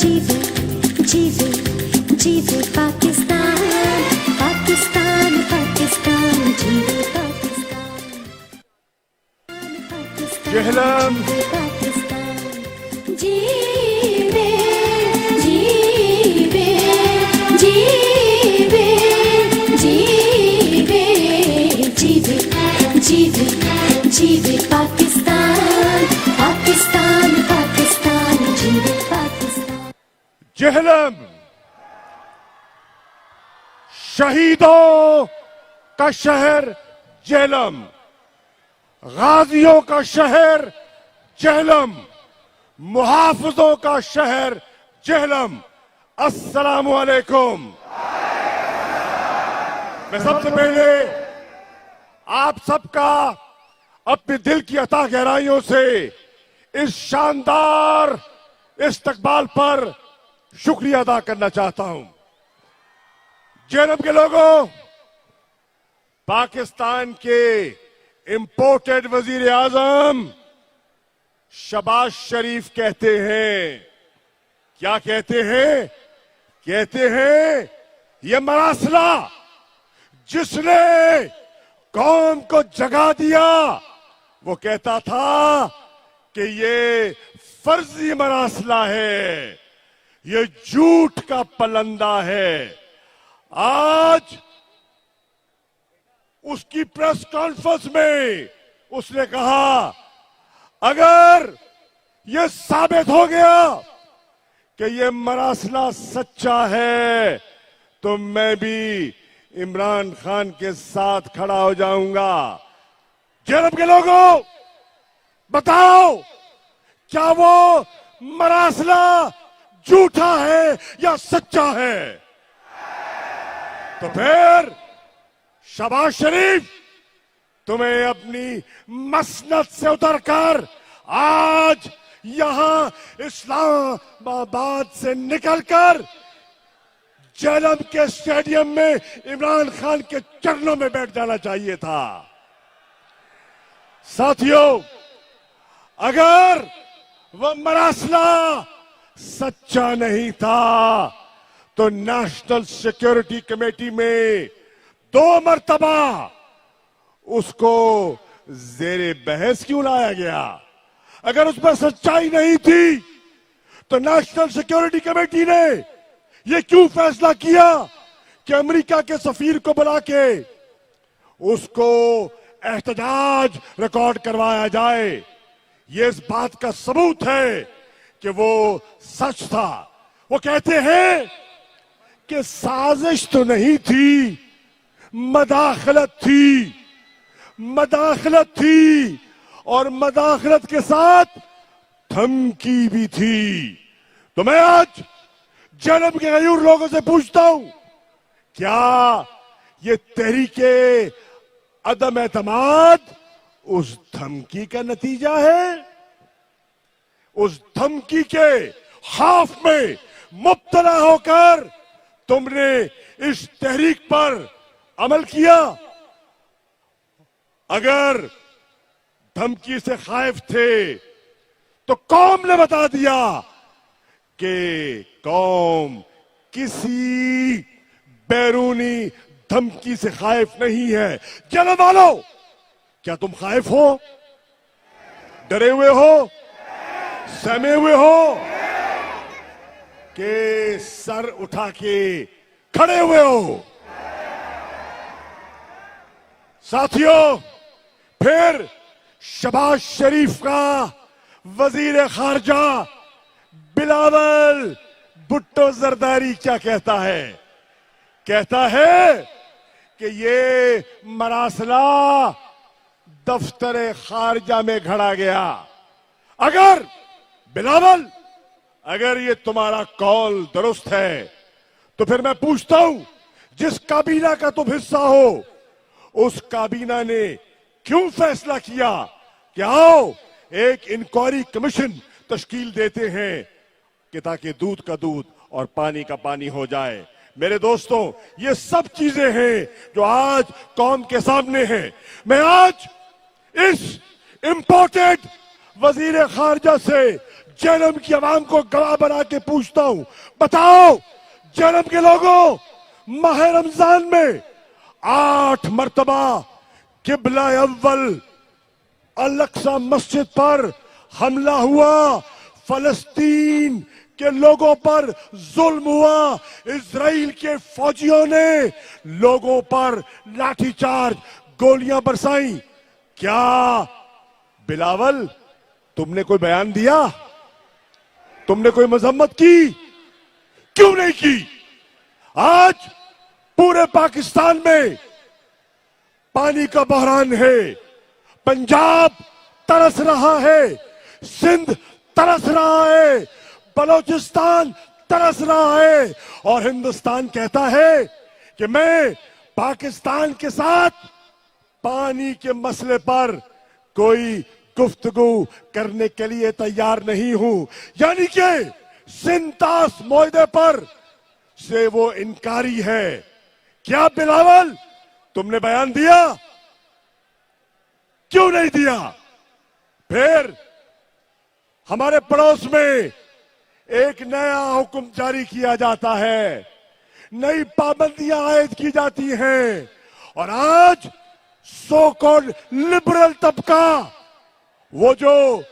जीवे जीवे जीवे पाकिस्तान पाकिस्तान पाकिस्तान जीवे पाकिस्तान जहलम पाकिस्तान जीवे जीवे जीवे जीवे जीवे जीवे जीवे पाकिस्तान पाकिस्तान पाकिस्तान जीवे पाकिस्तान। जहलम शहीदों का शहर जेहलम, गाजियों का शहर जेहलम, मुहाफिजों का शहर जेहलम। अस्सलामु अलैकुम। मैं सबसे पहले आप सबका अपने दिल की अता गहराइयों से इस शानदार इस्तकबाल पर शुक्रिया अदा करना चाहता हूं। जेहलम के लोगों, पाकिस्तान के इंपोर्टेड वजीर आजम शहबाज शरीफ कहते हैं, क्या कहते हैं? कहते हैं ये मरासला जिसने कौम को जगा दिया, वो कहता था कि ये फर्जी मरासला है, ये झूठ का पलंदा है। आज उसकी प्रेस कॉन्फ्रेंस में उसने कहा, अगर ये साबित हो गया कि ये मरासला सच्चा है तो मैं भी इमरान खान के साथ खड़ा हो जाऊंगा। जेहलम के लोगों, बताओ क्या वो मरासला झूठा है या सच्चा है? तो फिर शहबाज शरीफ, तुम्हें अपनी मसनद से उतरकर आज यहां इस्लामाबाद से निकलकर जेहलम के स्टेडियम में इमरान खान के चरणों में बैठ जाना चाहिए था। साथियों, अगर वह मरासला सच्चा नहीं था तो नेशनल सिक्योरिटी कमेटी में 2 मर्तबा उसको जेरे बहस क्यों लाया गया? अगर उसमें सच्चाई नहीं थी तो नेशनल सिक्योरिटी कमेटी ने यह क्यों फैसला किया कि अमेरिका के सफीर को बुला के उसको एहतजाज रिकॉर्ड करवाया जाए? यह इस बात का सबूत है कि वो सच था। वो कहते हैं कि साजिश तो नहीं थी, मदाखलत थी, मदाखलत थी और मदाखलत के साथ धमकी भी थी। तो मैं आज जेहलम के गयूर लोगों से पूछता हूं, क्या ये तहरीके अदम एतमाद उस धमकी का नतीजा है? उस धमकी के खौफ में मुब्तला होकर तुमने इस तहरीक पर अमल किया? अगर धमकी से खौफ थे तो कौम ने बता दिया कि कौम किसी बैरूनी धमकी से खौफ नहीं है। जेहलम वालों, क्या तुम खौफ हो? डरे हुए हो? सहमे हुए हो कि सर उठा के खड़े हुए हो? साथियों, फिर शहबाज शरीफ का वजीर खारजा बिलावल भुट्टो जरदारी क्या कहता है? कहता है कि ये मरासला दफ्तर खारजा में घड़ा गया। अगर बिलावल, अगर ये तुम्हारा कौल दुरुस्त है तो फिर मैं पूछता हूं, जिस काबीना का तुम हिस्सा हो, उस काबीना ने क्यों फैसला किया कि आओ एक इंक्वायरी कमीशन तश्कील देते हैं कि ताकि दूध का दूध और पानी का पानी हो जाए? मेरे दोस्तों, ये सब चीजें हैं जो आज कौम के सामने हैं। मैं आज इस इंपोर्टेड वजीर खारजा से जेलम की आवाम को गवाह बना के पूछता हूं, बताओ जेलम के लोगों, माह रमजान में 8 मर्तबा किबला अव्वल अल-अक्सा मस्जिद पर हमला हुआ, फलस्तीन के लोगों पर जुल्म हुआ, इजराइल के फौजियों ने लोगों पर लाठीचार्ज, गोलियां बरसाई। क्या बिलावल तुमने कोई बयान दिया? तुमने कोई मजम्मत की? क्यों नहीं की? आज पूरे पाकिस्तान में पानी का बहरान है, पंजाब तरस रहा है, सिंध तरस रहा है, बलोचिस्तान तरस रहा है, और हिंदुस्तान कहता है कि मैं पाकिस्तान के साथ पानी के मसले पर कोई गुफ्तगू करने के लिए तैयार नहीं हूं। यानी कि सिंतास मुआहदे पर से वो इनकारी है। क्या बिलावल तुमने बयान दिया? क्यों नहीं दिया? फिर हमारे पड़ोस में एक नया हुक्म जारी किया जाता है, नई पाबंदियां आयद की जाती हैं, और आज सो कॉल्ड लिबरल तबका, वो जो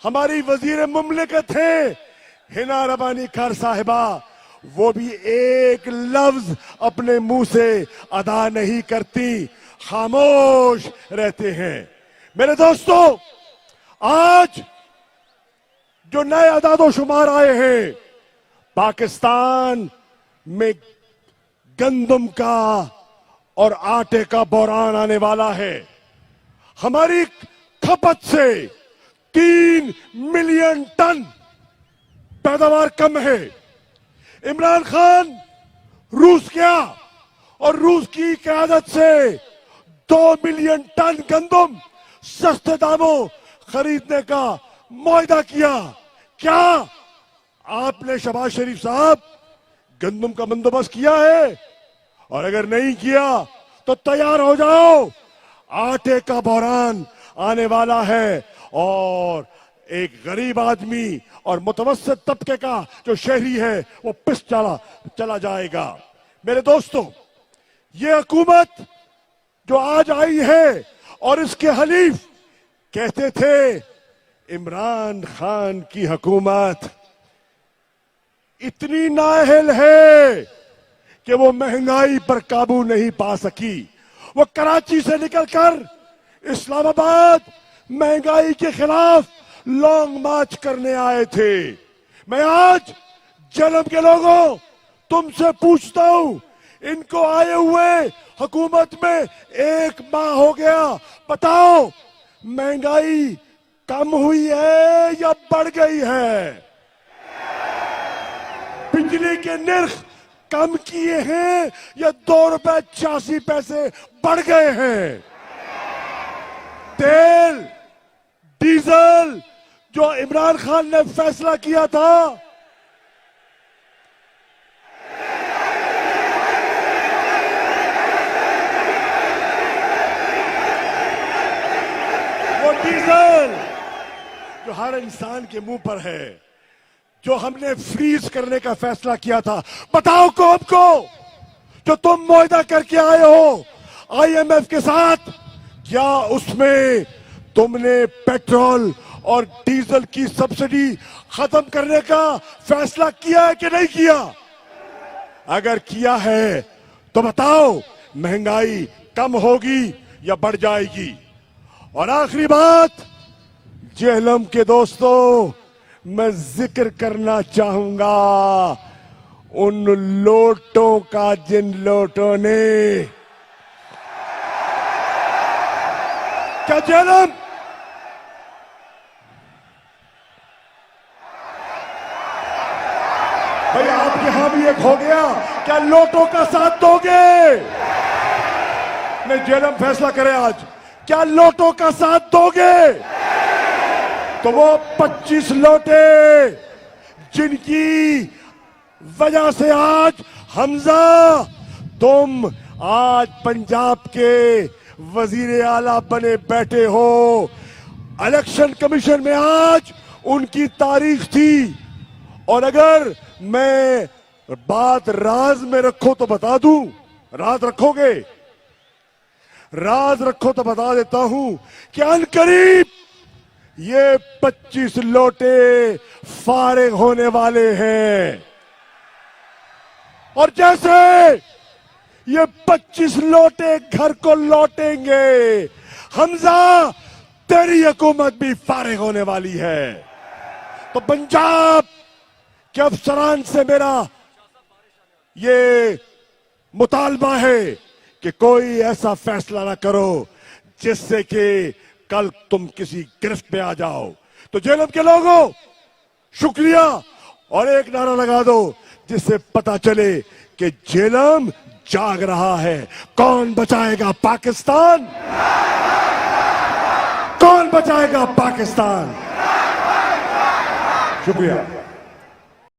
हमारी वजीर मुमलिकत है हिना रबानी खान साहिबा, वो भी एक लफ्ज अपने मुंह से अदा नहीं करती, खामोश रहते हैं। मेरे दोस्तों, आज जो नए अदादोशुमार आए हैं, पाकिस्तान में गंदम का और आटे का बहरान आने वाला है। हमारी खपत से 3 मिलियन टन पैदावार कम है। इमरान खान रूस गया और रूस की क़यादत से 2 मिलियन टन गंदम सस्ते दामों खरीदने का मुआहदा किया। क्या आपने शहबाज शरीफ साहब गंदम का बंदोबस्त किया है? और अगर नहीं किया तो तैयार हो जाओ, आटे का बहरान आने वाला है, और एक गरीब आदमी और मुतवस्सित तबके का जो शहरी है वो पिस चला जाएगा। मेरे दोस्तों, ये हुकूमत जो आज आई है और इसके हलीफ कहते थे इमरान खान की हुकूमत इतनी नाअहल है कि वो महंगाई पर काबू नहीं पा सकी। वो कराची से निकलकर इस्लामाबाद महंगाई के खिलाफ लॉन्ग मार्च करने आए थे। मैं आज जेलम के लोगों तुमसे पूछता हूं, इनको आए हुए हुकूमत में 1 माह हो गया, बताओ महंगाई कम हुई है या बढ़ गई है? बिजली के निर्ख कम किए हैं या 2 रुपए 86 पैसे बढ़ गए हैं? तेल डीजल जो इमरान खान ने फैसला किया था, वो डीजल जो हर इंसान के मुंह पर है, जो हमने फ्रीज करने का फैसला किया था, बताओ कौम को, जो तुम मुआहदा करके आए हो IMF के साथ, क्या उसमें तुमने पेट्रोल और डीजल की सब्सिडी खत्म करने का फैसला किया है कि नहीं किया? अगर किया है तो बताओ महंगाई कम होगी या बढ़ जाएगी? और आखिरी बात, जेहलम के दोस्तों, मैं जिक्र करना चाहूंगा उन लोटों का जिन लोटों ने, क्या जेहलम भाई आप यहां भी एक हो गया, क्या लोटों का साथ दोगे? नहीं, जेहलम फैसला करे आज, क्या लोटों का साथ दोगे? तो वो 25 लोटे जिनकी वजह से आज हमजा तुम आज पंजाब के वजीर आला बने बैठे हो, इलेक्शन कमीशन में आज उनकी तारीख थी। और अगर मैं बात राज में रखो तो बता दूं, राज रखोगे? राज रखो तो बता देता हूं कि अनकरीब ये 25 लोटे फारिग होने वाले हैं। और जैसे ये 25 लोटे घर को लौटेंगे, हमजा तेरी हुकूमत भी फारिग होने वाली है। तो पंजाब के अफसरान से मेरा ये मुतालबा है कि कोई ऐसा फैसला ना करो जिससे कि कल तुम किसी गिरफ्त पे आ जाओ। तो जेलम के लोगों, शुक्रिया। और एक नारा लगा दो जिससे पता चले कि जेलम जाग रहा है। कौन बचाएगा पाकिस्तान? कौन बचाएगा पाकिस्तान? शुक्रिया।